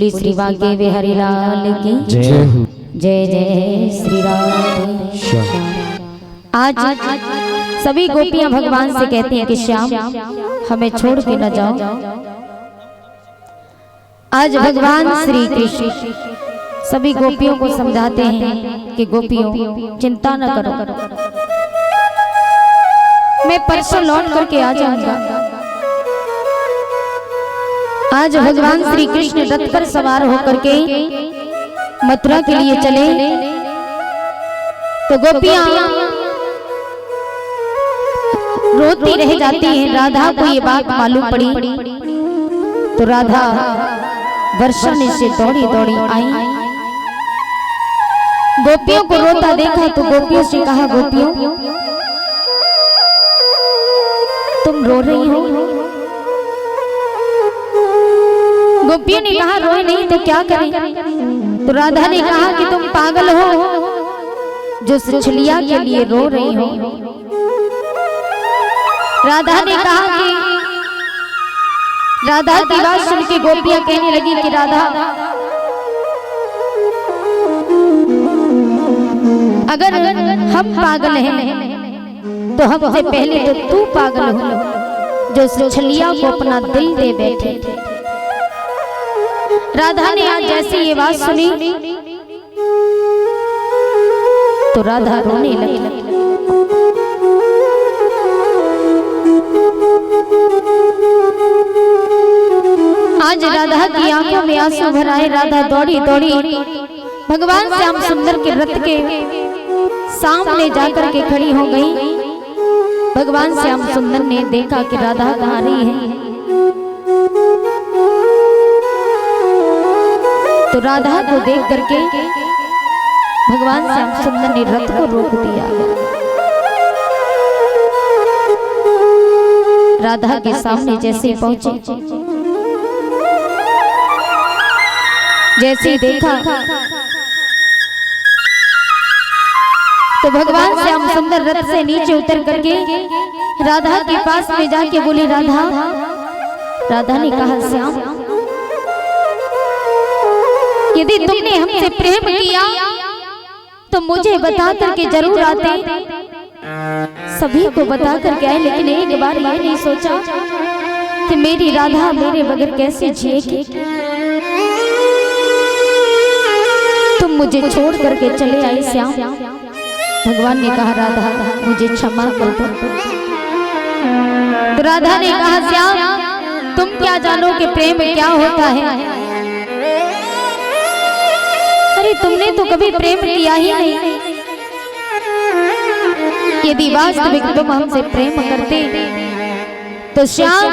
बोली श्री बांके बिहारी लाल की जय जय जय श्री राधे। आज सभी गोपियां भगवान से कहती हैं कि श्याम हमें छोड़ के न जाओ। आज भगवान श्री कृष्ण सभी गोपियों को समझाते हैं कि गोपियों चिंता न करो, मैं परसों लौट करके आ जाऊंगा। आज भगवान श्री कृष्ण रथ पर सवार होकर के मथुरा के लिए चले तो गोपियां रोती रह जाती हैं। राधा को ये बात मालूम पड़ी तो राधा वर्षा से दौड़ी दौड़ी आई। गोपियों को रोता देखा तो गोपियों से कहा, गोपियों तुम रो रही हो? गोपियों ने कहा, रोए नहीं तो क्या करें? तो राधा ने कहा कि तुम पागल हो जो छलिया के लिए रो रही हो। राधा ने कहा कि राधा की बात सुन के गोपियां कहने लगी कि राधा अगर हम पागल हैं तो हमसे पहले तो तू पागल हो जो छलिया को अपना दिल दे बैठे। राधा ने आज जैसे ये बात सुनी तो राधा रोने लगी। आज राधा की आंखों में आंसू भर आए। राधा दौड़ी दौड़ी भगवान श्याम सुंदर के रथ के सामने जाकर के खड़ी हो गई। भगवान श्याम सुंदर ने देखा कि राधा कहाँ रही है तो राधा को देख करके भगवान श्याम सुंदर ने रथ को रोक दिया। राधा के सामने जैसे पहुंचे, जैसे देखा तो भगवान श्याम सुंदर रथ से नीचे उतर करके राधा के पास में जाके बोले, राधा। राधा ने कहा, श्याम यदि तुमने हमसे प्रेम किया तो मुझे बता करके जरूर आते। सभी को बता करके आए, लेकिन एक बार ये नहीं सोचा कि मेरी राधा मेरे बगैर कैसे जिएगी। तुम मुझे छोड़ करके चले आई श्याम। भगवान ने कहा, राधा मुझे क्षमा कर दो। तो राधा ने कहा, श्याम तुम क्या जानो कि प्रेम क्या होता है? अरे तुमने तो कभी प्रेम किया ही नहीं। यदि वास्तविक तुम हमसे प्रेम करते तो श्याम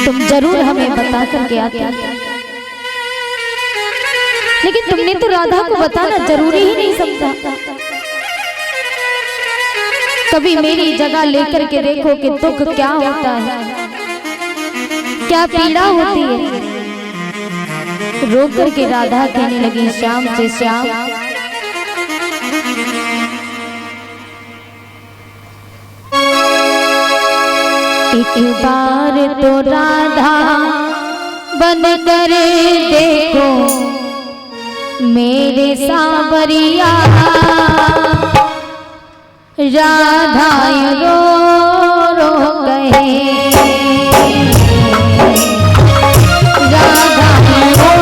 तुम जरूर हमें बता करके आते। लेकिन तुमने तो राधा को बताना जरूरी ही नहीं समझा। कभी मेरी जगह लेकर के देखो कि दुख क्या होता है, क्या पीड़ा होती है। रो करके राधा कहने लगी श्याम से, श्याम एक बार तो राधा बन कर देखो मेरे सांवरिया। राधा रो रो कहे, राधा रो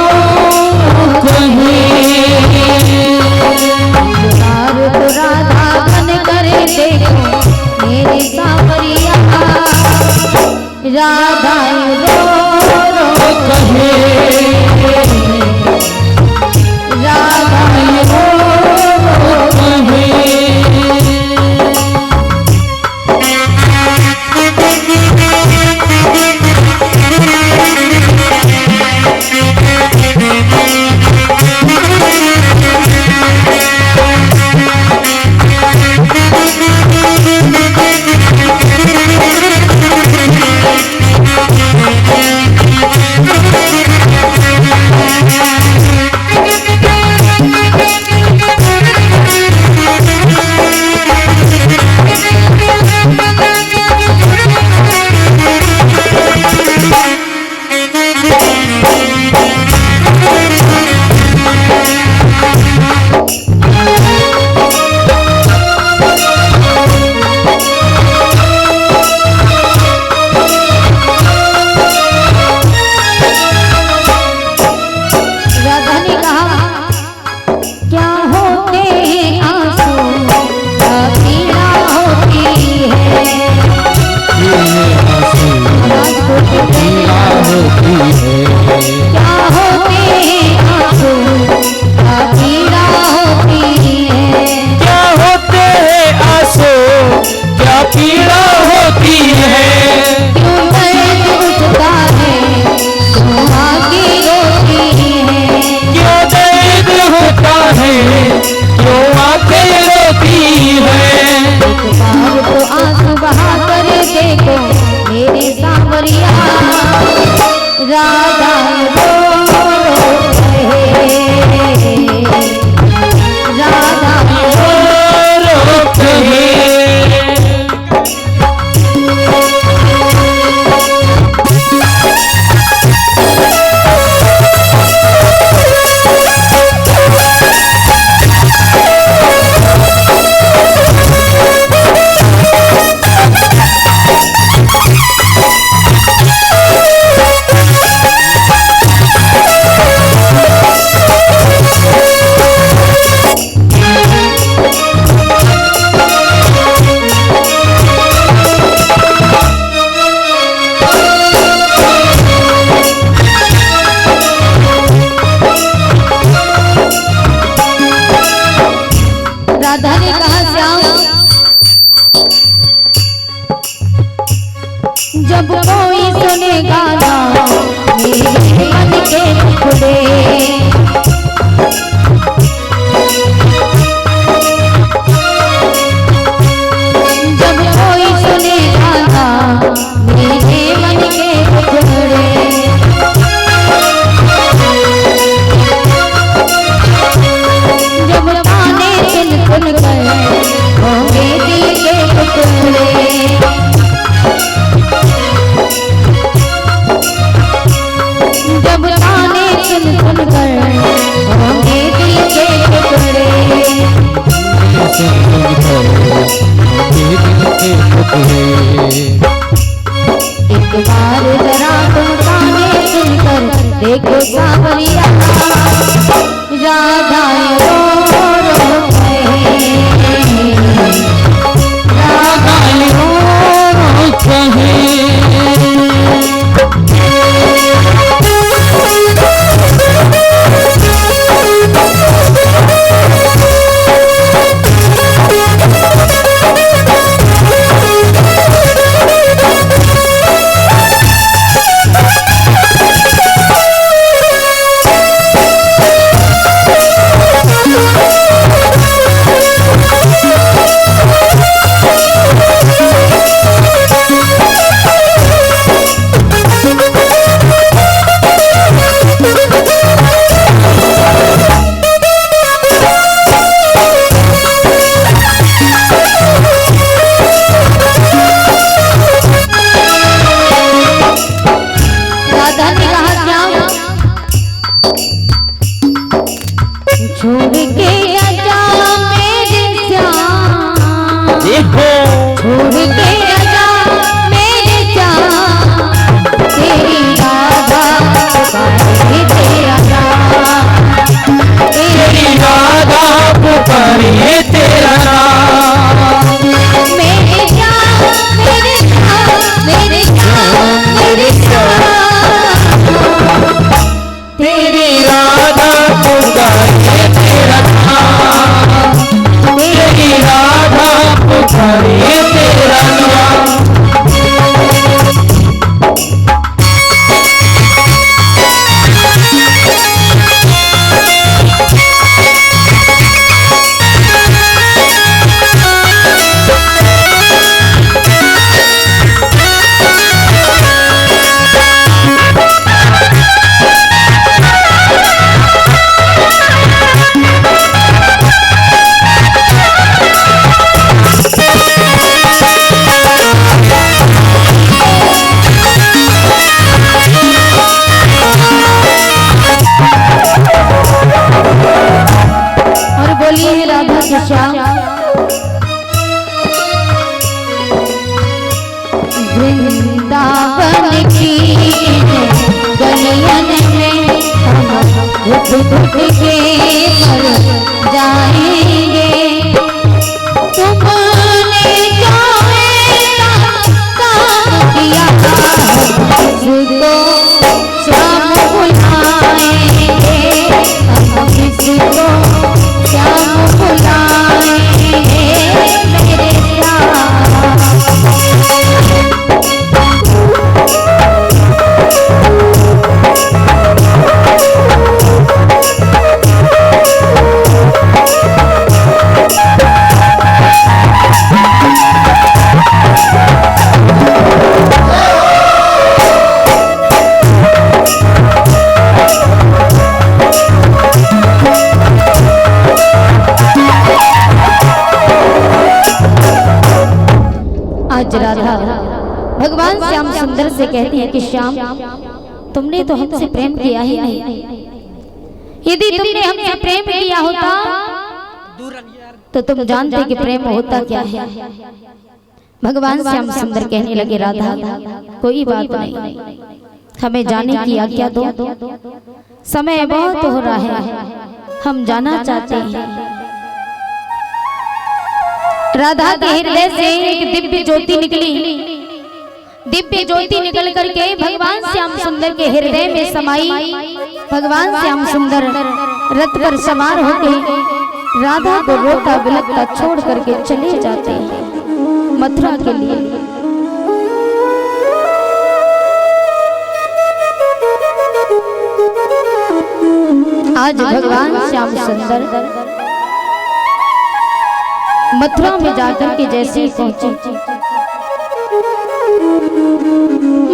कहे। बार तो राधा बन करे देखो मेरे सांवरिया। राधा रो रो कहे, राधा रो रो कहे। जब कोई सुनेगा ना मेरे मन के टुकड़े, जब कोई सुनेगा ना मेरे मन के टुकड़े, जब ताने सुन सुन कर होंगे दिल के टुकड़े, जब ताने सुन सुन कर होंगे दिल के टुकड़े, एक बार जरा तुम ताने सुनकर देखो सावरिया, राधा रो रो कहे, राधा रो रो कहे। छोड़ के आजा मेरे श्याम, छोड़ के आजा मेरे श्याम, तेरी राधा पुकारे तेरा नाम, तेरी राधा पुकारे तेरा नाम, मेरे श्याम मेरे श्याम मेरे श्याम मेरे श्याम, तेरी राधा पुकारे तेरा नाम, तेरी राधा पुकारे घुट घुट के मर जाएंगे। तुमने जो ऐसा काम किया किसको श्याम बुलाएंगे, हम किसको श्याम बुलाएंगे मेरे श्याम। आज राधा भगवान श्याम सुंदर से कहती है कि श्याम, तुमने तो हमसे प्रेम किया ही नहीं। यदि तुमने हमसे प्रेम किया होता तो तुम जानते कि प्रेम होता क्या है। भगवान श्याम सुंदर कहने लगे, राधा कोई बात नहीं, हमें जाने की आज्ञा दो, समय बहुत हो रहा है, हम जाना चाहते हैं। राधा के हृदय से एक दिव्य ज्योति निकली। दिव्य ज्योति निकल करके भगवान श्याम सुंदर के हृदय में समाई। भगवान श्याम सुंदर रथ पर सवार होकर राधा को रोता बिलखता छोड़ करके चले जाते हैं मथुरा के लिए। आज भगवान श्याम सुंदर मथुरा में जाकर के जैसे ही पहुंचे,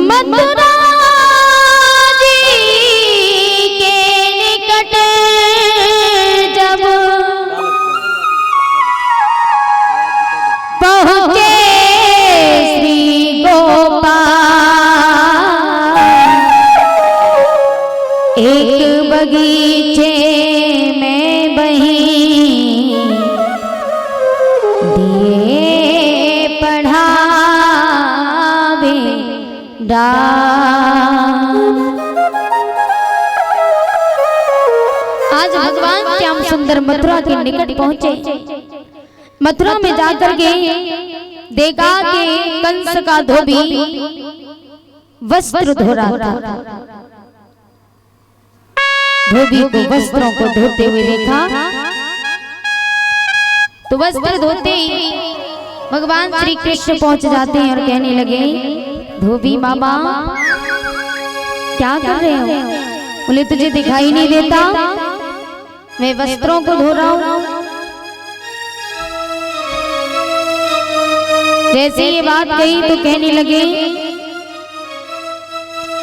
मथुरा जी के निकट जब पहुंचे श्री गोपाल, एक बगीचे में बही आज भगवान श्याम सुंदर मथुरा के निकट पहुंचे। मथुरा में जाकर के देखा कि कंस का धोबी वस्त्र धो रहा था। धोबी को वस्त्रों को धोते हुए देखा तो वस्त्र धोते ही भगवान श्री कृष्ण पहुंच जाते हैं और कहने लगे, धोबी मामा क्या कर रहे हो? बोले तुझे दिखाई नहीं देता, मैं वस्त्रों को धो रहा हूं। जैसे ये बात कही तो कहने लगे,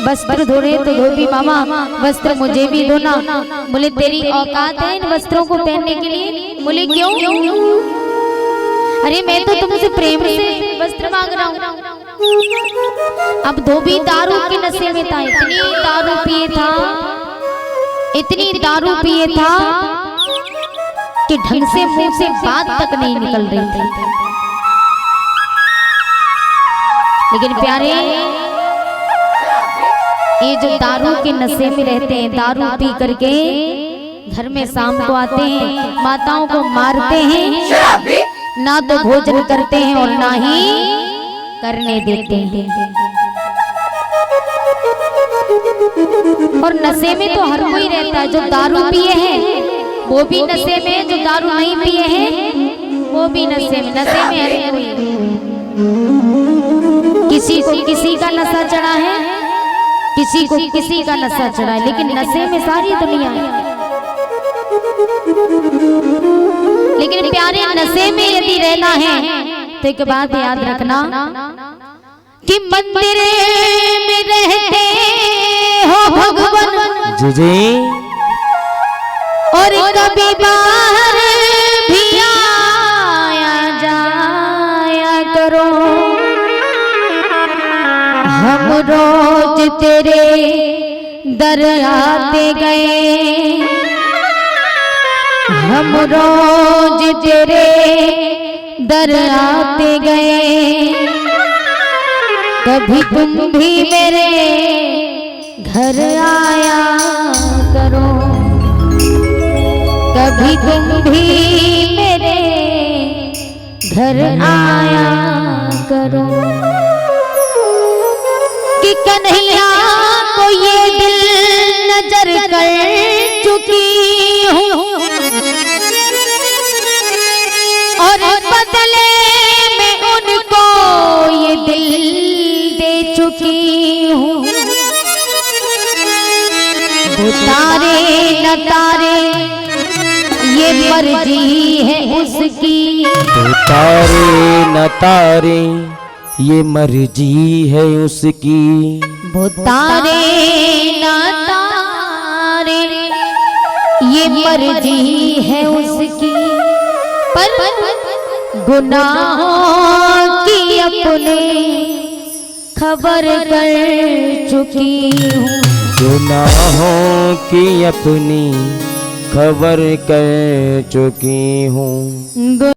वस्त्र धो रहे तो धोबी मामा वस्त्र मुझे भी धोना। बोले तेरी औकात है इन वस्त्रों को पहनने के लिए? बोले क्यों? अरे मैं तो तुमसे प्रेम से वस्त्र मांग रहा हूँ। अब धोबी दारू के नशे में था, इतनी दारू पिए था, इतनी दारू पिए था कि ढंग से मुंह से बात तक नहीं निकल रही थी। लेकिन प्यारे, ये जो दारू के नशे में रहते हैं, दारू पी करके घर में शाम को आते हैं, माताओं को मारते हैं, ना तो भोजन करते हैं और ना ही करने देते हैं। और नशे में तो हर कोई रहता है, जो दारू पिए हैं वो भी नशे में, जो दारू नहीं पिए हैं वो भी नशे में। नशे में हर कोई, किसी को किसी का नशा चढ़ा है, किसी को किसी का नशा चढ़ा है, लेकिन नशे में सारी दुनिया है। लेकिन प्यारे, नशे में यदि रहना है तो एक बात याद रखना कि मंदिर में रहते हो भगवान जी जी, और कभी बाहर भी आया जाया करो। हम रोज तेरे दर आते गए, हम रोज तेरे दर आते गए, कभी तुम भी मेरे घर आया करो। कभी तुम भी मेरे घर आया करो कि कन्हैया को ये दिल नजर कर चुकी हूँ और बदले में उनको ये दिल दे चुकी हूँ। वो तारे न तारे ये मर्जी है उसकी, तो तारे न तारे ये मर्जी है उसकी। वो तारे न तारे ये मर्जी है उसकी, पर गुनाहों की अपने खबर कर चुकी हूँ। गुनाहों की अपनी खबर कर चुकी हूँ।